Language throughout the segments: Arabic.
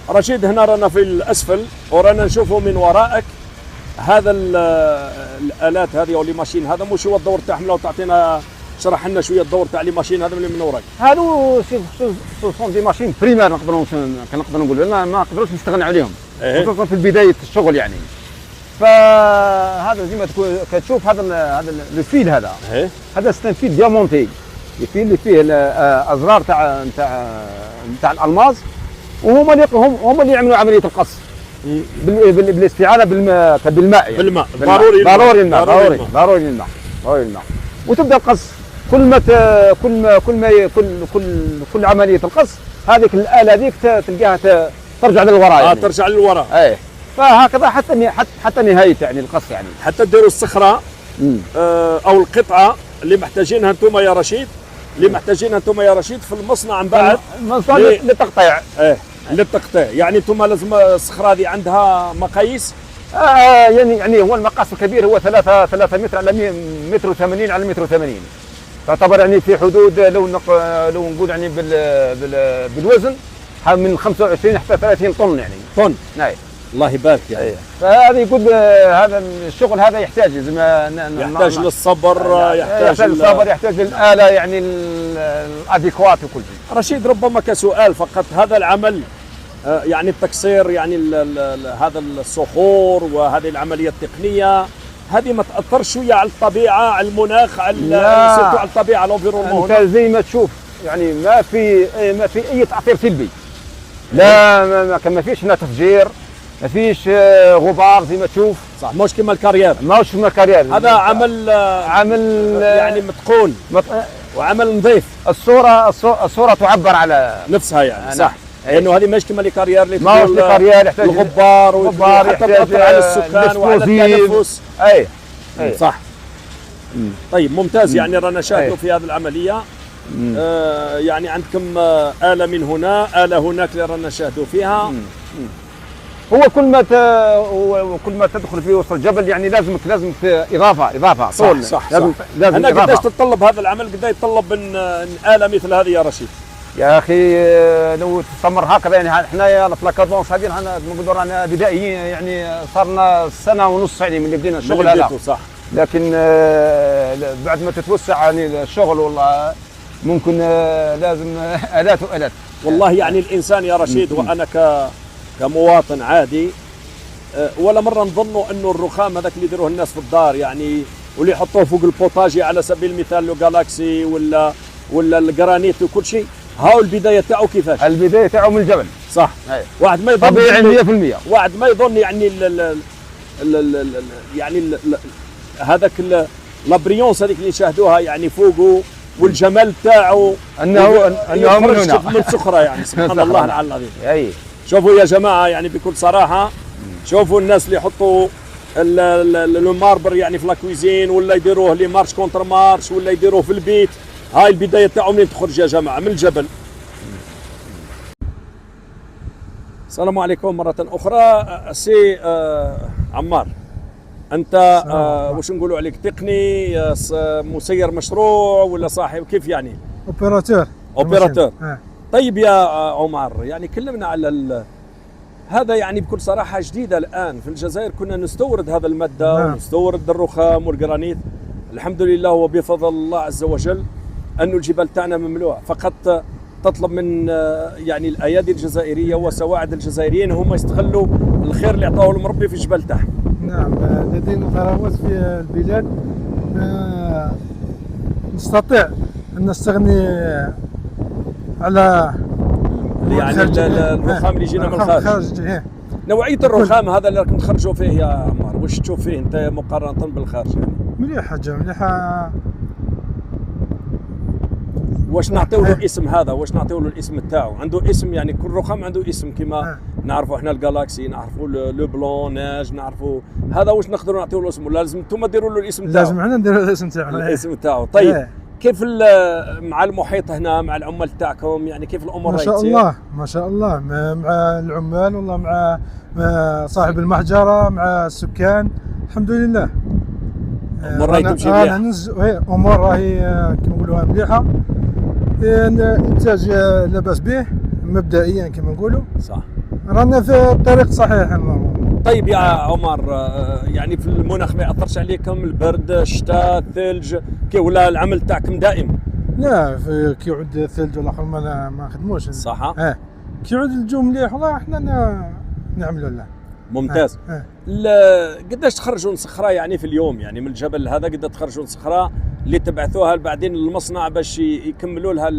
رشيد هنا رانا في الاسفل ورانا نشوفوا من ورائك هذا الالات هذه او لي ماشين. هذا مش هو الدور تاعهم؟ لو تعطينا شرح لنا شويه الدور تاع لي ماشين هذا اللي من وراك. هادو سون دي ماشين بريمير نقدروا نقولوا ما نقدروش نستغنى عليهم خصوصا في بدايه الشغل يعني. فهذا زي ما كتشوف هذا الفيل هذا ستانفيل ديامونتي، الفيل اللي فيه الازرار تاع الالماس، وهما اللي يعملوا عمليه القص بالاستعانه بالماء يعني. بالماء ضروري الماء وتبدا القص. كل عمليه القص هذيك الاله هذيك تلقاها ترجع للوراء يعني. ترجع للوراء. ايه فهكذا حتى نهايه يعني القص يعني. حتى ديروا الصخره او القطعه اللي محتاجينها انتم يا رشيد، في المصنع من بعد للتقطيع. للتقطيع يعني. انتم لازم الصخره هذه عندها مقاييس. يعني هو المقاس الكبير هو 3 متر على متر و80 على متر و80. تعتبر يعني في حدود لو نقول يعني بالوزن من 25 حتى 30 طن يعني. طن. نعم. الله يبارك يعني. فهذا يقول هذا الشغل هذا يحتاج يحتاج للصبر، يحتاج للصبر، يحتاج للآلة يعني الاديكوات وكل شيء. رشيد ربما كسؤال فقط، هذا العمل يعني التكسير يعني هذا الصخور وهذه العملية التقنية هذه ما تأثرش شوية على الطبيعة، على المناخ، على الطبيعة، على الانفيرونمون؟ انت زي ما تشوف يعني ما في اي تأثير سلبي. لا ما فيش هنا تفجير، ما فيش غبار زي ما تشوف. صح. مش كما الكارير. هذا عمل يعني متقون وعمل نظيف. الصورة تعبر على نفسها يعني. صح. لانه هذه مش كما الكارير اللي يحتاج الغبار وحتى تأثر على السكان وعلى التنفس. اي صح. طيب ممتاز. يعني رانا شاهدوا في هذه العملية. يعني عندكم آلة من هنا، آلة هناك اللي رانا شاهدوا فيها. هو كل ما تدخل في وسط الجبل يعني لازم اضافه طول. صح. لازم هنا قداش تتطلب هذا العمل؟ قداش يتطلب من آلة مثل هذه يا رشيد؟ يا اخي لو تستمر هكذا يعني حنايا في لاكادونس هذه نقولوا رانا بدائيين يعني صار لنا سنه ونص يعني من اللي بدينا الشغل هذا. صح. لكن بعد ما تتوسع يعني الشغل والله ممكن لازم آلات وآلات. والله يعني الإنسان يا رشيد وأنا كمواطن عادي ولا مرة نظنوا أنه الرخام هذاك اللي يديروه الناس في الدار يعني واللي يحطوه فوق البوتاجي على سبيل المثال لو جالاكسي ولا الجرانيت وكل شيء، هاو البداية تاعو كيفاش؟ البداية تاعو من الجبل. صح. واحد ما يظن طبيعي 100%. واحد ما يظن يعني يعني هذاك لابريونس هذيك اللي شاهدوها يعني فوقه والجمال تاعو انه من هنا من صخرة يعني. سبحان الله العظيم. شوفوا يا جماعة يعني بكل صراحة، شوفوا الناس اللي يحطوا الماربر يعني في لاكويزين ولا يديروه لي مارش كونتر مارش ولا يديروه في البيت. هاي البداية تاعو منين تخرج يا جماعة؟ من الجبل. السلام عليكم مرة أخرى. سي عمار، أنت واش نقولوا عليك؟ تقني، مسير مشروع ولا صاحب كيف يعني؟ اوبيراتور. طيب يا عمر يعني كلمنا على هذا يعني بكل صراحة جديدة الآن في الجزائر. كنا نستورد هذا المادة ونستورد الرخام والجرانيت. الحمد لله وبفضل الله عز وجل أن الجبال تاعنا مملوءة. فقط تطلب من يعني الأيادي الجزائرية والسواعد الجزائريين هم يستغلوا الخير اللي أعطاه لهم ربي في الجبال تاعهم. نعم لدينا ثروات في البلاد نستطيع أن نستغني على يعني الرخام اللي يجينا من الخارج. نوعية الرخام هذا اللي راكم تخرجوا فيه يا عمار واش تشوف فيه أنت مقارنة بالخارج يعني؟ مليحة. واش نعطيو له اسم هذا؟ واش نعطيو له الاسم تاعو؟ عنده اسم يعني كل رخام عنده اسم كما نعرفوا احنا الجالاكسي، نعرفوا لو بلون ناج، نعرفوا هذا واش نقدروا نعطيو له اسم ولا لازم انتم ديروا له الاسم تاعو؟ لازم احنا نديروا الاسم تاعو. الاسم تاعو. طيب كيف مع المحيط هنا مع العمال تاعكم يعني كيف الامور؟ ما شاء الله مع العمال والله مع صاحب المحجره مع السكان الحمد لله. الامور راهي تمشي مليحه. امور راهي كما نقولوها مليحه. انتاج لا باس به مبدئيا كما نقولوا. صح. رانا في الطريق صحيح. طيب يا عمر، يعني في المناخ ما ياثرش عليكم البرد، الشتاء، الثلج، كي ولا العمل تاعكم دائم؟ لا كي يعود الثلج والاخر ما نخدموش صح. كي يعود الجو مليح والله احنا نعملوا له. ممتاز. قداش تخرجون صخره يعني في اليوم، يعني من الجبل هذا قداش تخرجون صخره اللي تبعثوها بعدين للمصنع باش يكملوا لها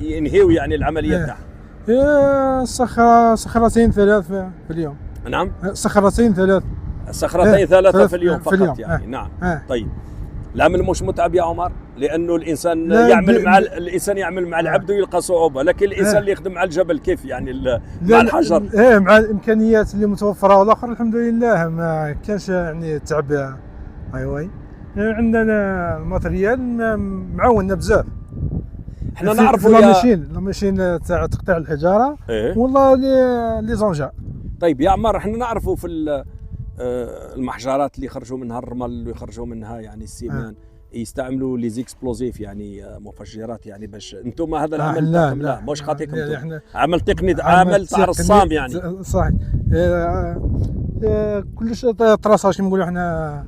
ينهيوا يعني العمليه تاعها؟ صخرتين ثلاث في اليوم. نعم، صخرتين ثلاثه في اليوم فقط اليوم. يعني. نعم. طيب العمل مش متعب يا عمر؟ لانه الانسان يعمل مع العبد ويلقى صعوبه، لكن الانسان اللي يخدم مع الجبل كيف يعني مع الحجر؟ مع الامكانيات اللي متوفره والاخر الحمد لله ما كانش يعني تعب. ايوه يعني عندنا الماتريال معاوننا بزاف. احنا نعرفوا لا ماشين تاع تقطيع الحجاره والله لي زونجا. طيب يا عمار، احنا نعرفوا في المحجرات اللي يخرجوا منها الرمل ويخرجوا منها يعني السيمان يستعملوا لي زيكسبلوزيف يعني مفجرات، يعني باش انتم هذا العمل لا مش خاطيكم عمل تقني، عمل تاع رسام يعني. صحيح. كلش طراساج كيما نقولوا احنا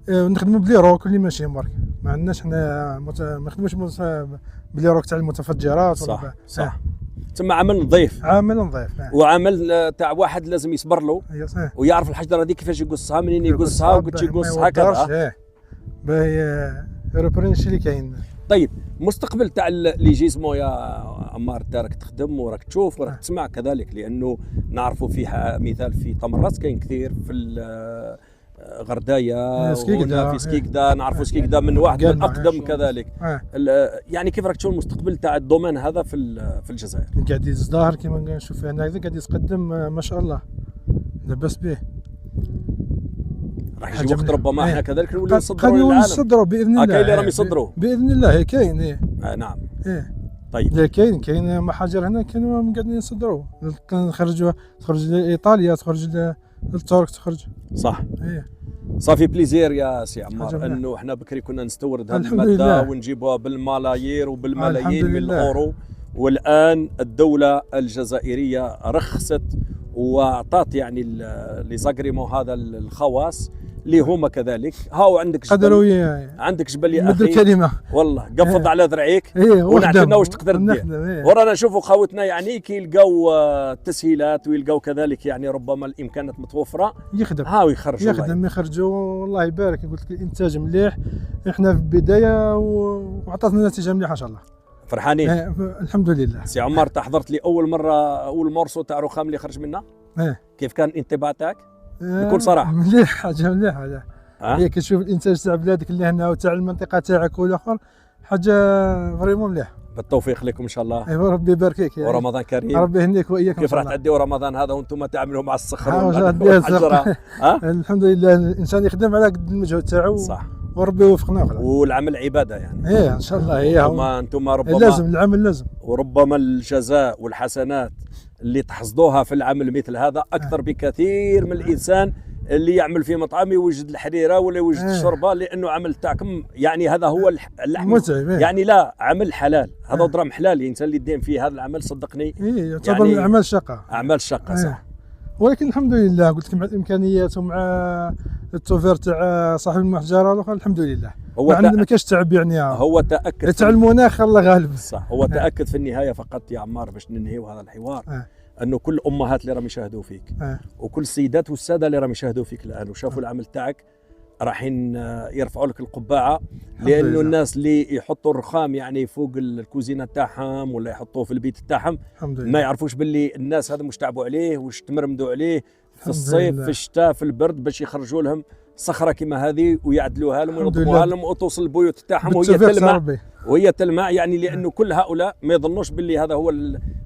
نخدموا بلي روك اللي ماشي برك، ما عندناش حنا ما نخدموش بلي روك تاع المتفجرات. صح. تم عمل نظيف. وعمل تاع واحد لازم يصبر له ويعرف الحجره هذيك كيفاش يقصها، منين يقصها وكيفاش يقصها هكذا. باهي ريبرينش اللي كاين. طيب مستقبل تاع لي جيزمو يا عمار، راك تخدم وراك تشوف وراك تسمع كذلك، لانه نعرفوا فيها مثال في طمرات كاين كثير، في غردايه ولا في سكيكدا. نعرفوا سكيكدا من واحد من اقدم كذلك. يعني كيف راك تشوف المستقبل تاع الدومين هذا في الجزائر؟ قاعد يزدهر كيما نشوف هنا، قاعد يتقدم ما شاء الله، لاباس به. راح يجي وقت ربما احنا كذلك نوليو نصدروا للعالم. نصدروا باذن الله. كاين اللي راهم يصدروا باذن الله. كاين نعم. طيب لا كاين محاجر هنا كانوا قاعدين يصدروا، تخرج لايطاليا، تخرج للترك، تخرج. صح. صافي بليزير يا سي عمار انه احنا بكري كنا نستورد هذه الماده ونجيبوها بالملايير وبالملايين من الاورو، والان الدوله الجزائريه رخصت واعطت يعني لزاغريمو هذا الخواص اللي هما كذلك. هاو عندك جبل، عندك جبل يا اخي الكلمه والله قفض على ذراعيك ونعطينا واش تقدر دير. ورانا نشوفوا خاوتنا يعني كي يلقاو التسهيلات ويلقاو كذلك يعني ربما الامكانات متوفره يخدم. هاو يخرجوا يخرجوا والله يبارك. قلت لك الانتاج مليح، احنا في البدايه وعطاتنا نتيجه مليحه ان شاء الله. فرحانين الحمد لله. سي عمار، تحضرت لي اول مورسو تاع رخام اللي خرج منا، كيف كان الانطباع تاعك؟ بكل صراحه. مليح، حاجه مليحه. هي كتشوف الانتاج تاع بلادك اللي هنا وتاع المنطقه تاعك والاخر، حاجه فريمون مليح. بالتوفيق لكم ان شاء الله. ايوا ربي يبارك فيك ورمضان كريم. ربي يهنيك واياك. كيف راح تعديوا رمضان هذا وانتم تعملوا مع الصخر والحجره؟ الحمد لله، الانسان يخدم على قد المجهود تاعو. صح. وربي يوفقنا. والعمل عباده يعني. ان شاء الله. انتم ربما لازم العمل لازم، وربما الجزاء والحسنات اللي تحصدوها في العمل مثل هذا اكثر بكثير من الانسان اللي يعمل في مطعم يوجد الحريره ولا يوجد الشوربه، لانه عمل تاعكم يعني هذا هو اللحم متعب. يعني لا، عمل حلال، هذا درهم حلال. الانسان اللي يدين في هذا العمل صدقني يعتبر يعني اعمال شاقه. صح. ولكن الحمد لله قلت لك مع الامكانيات ومع التوفير تاع صاحب المحجره الاخرى الحمد لله ما كاش تعب يعني. هو تاكد تاع المناخ الله غالب. صح. هو تاكد في النهايه فقط يا عمار باش ننهيو هذا الحوار انه كل الامهات اللي راهم يشاهدوا فيك وكل السيدات والساده اللي راهم يشاهدوا فيك الان وشافوا العمل تاعك رايحين يرفعوا لك القبعه، لانه الناس اللي يحطوا الرخام يعني فوق الكوزينه تاعهم ولا يحطوه في البيت تاعهم ما يعرفوش باللي الناس هذا مش تعبوا عليه وش تمرمدوا عليه في الصيف في الشتاء في البرد باش يخرجوا لهم صخره كما هذه ويعدلوها لهم وينظموها لهم وتوصل البيوت تاعهم وهي تلمع يعني، لانه كل هؤلاء ما يظنوش باللي هذا هو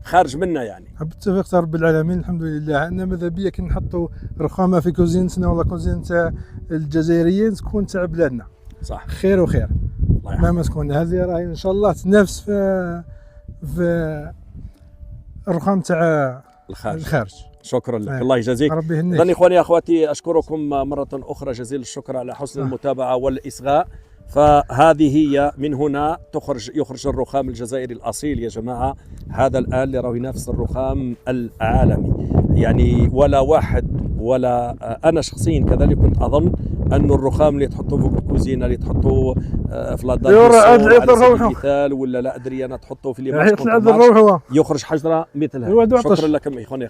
خارج منا يعني. بالتوفيق رب العالمين الحمد لله. انا ماذا بيا كي نحطوا رخامه في كوزينتنا ولا كوزينه تاع الجزائريين تكون تاع بلادنا. صح. خير وخير ما تكون هذه راهي ان شاء الله تنافس في الرخام تاع الخارج. شكرا لك. الله يجازيك. ربي يهنيك. ظني اخواني اخواتي اشكركم مره اخرى جزيل الشكر على حسن المتابعه والاصغاء. فهذه هي من هنا يخرج الرخام الجزائري الأصيل يا جماعة. هذا الآن اللي راه ينافس الرخام العالمي، يعني ولا واحد ولا أنا شخصيا كذلك كنت أظن أن الرخام اللي تحطوه فوق الكوزينة اللي تحطوه في لادار على سبيل المثال ولا لا أدري أنا تحطوه في اللي يخرج حجرة مثل هذا. شكرا لكم إخواني.